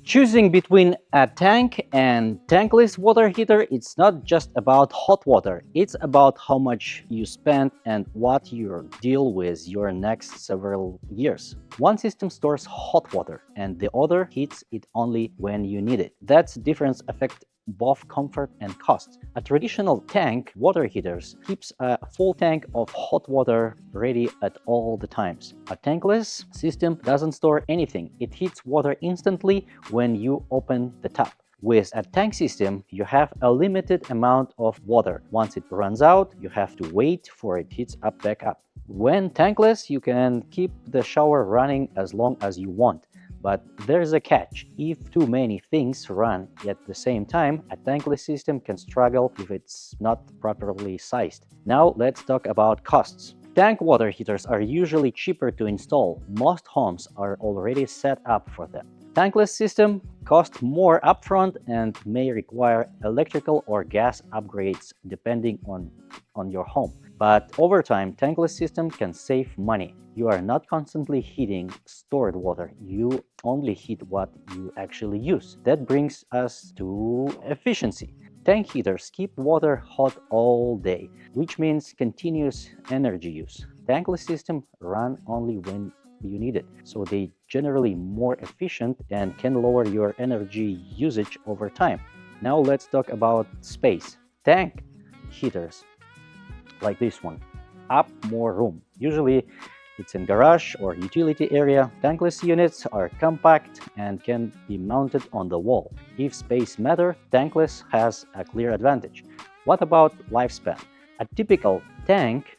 Choosing between a tank and tankless water heater, it's not just about hot water. It's about how much you spend and what you deal with your next several years. One system stores hot water and the other heats it only when you need it. That difference affects both comfort and cost. A traditional tank water heater keeps a full tank of hot water ready at all the times. A tankless system doesn't store anything. It heats water instantly when you open the tap. With a tank system, you have a limited amount of water. Once it runs out, you have to wait for it heats up back up. When tankless, you can keep the shower running as long as you want. But there's a catch. If too many things run at the same time, a tankless system can struggle if it's not properly sized. Now let's talk about costs. Tank water heaters are usually cheaper to install. Most homes are already set up for them. Tankless system cost more upfront and may require electrical or gas upgrades depending on your home. But over time, tankless system can save money. You are not constantly heating stored water. You only heat what you actually use. That brings us to efficiency. Tank heaters keep water hot all day, which means continuous energy use. Tankless systems run only when you need it, so they generally more efficient and can lower your energy usage over time. Now let's talk about space. Tank heaters like this one up more room. Usually it's in garage or utility area. Tankless units are compact and can be mounted on the wall. If space matters, tankless has a clear advantage. What about lifespan? A typical tank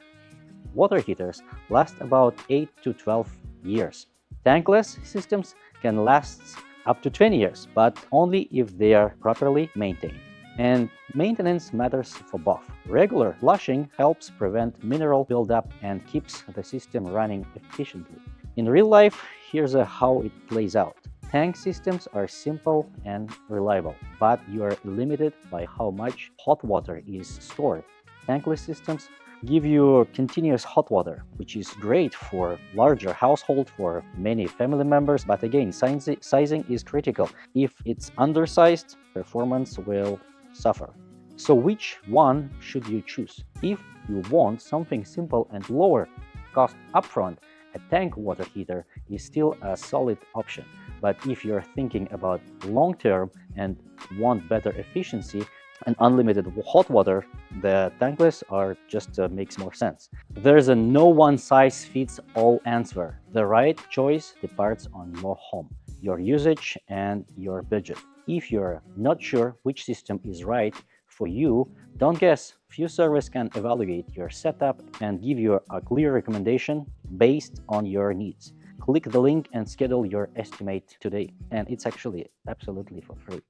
water heaters last about 8 to 12 years. Tankless systems can last up to 20 years, but only if they are properly maintained. And maintenance matters for both. Regular flushing helps prevent mineral buildup and keeps the system running efficiently. In real life, here's how it plays out. Tank systems are simple and reliable, but you are limited by how much hot water is stored. Tankless systems give you continuous hot water, which is great for larger household, for many family members, but again, sizing is critical. If it's undersized, performance will suffer. So which one should you choose? If you want something simple and lower cost upfront, a tank water heater is still a solid option. But if you're thinking about long term and want better efficiency and unlimited hot water, the tankless are just makes more sense. There's a no one size fits all answer. The right choice depends on your home, your usage, and your budget. If you're not sure which system is right for you, don't guess. FuService can evaluate your setup and give you a clear recommendation based on your needs. Click the link and schedule your estimate today, and it's actually absolutely for free.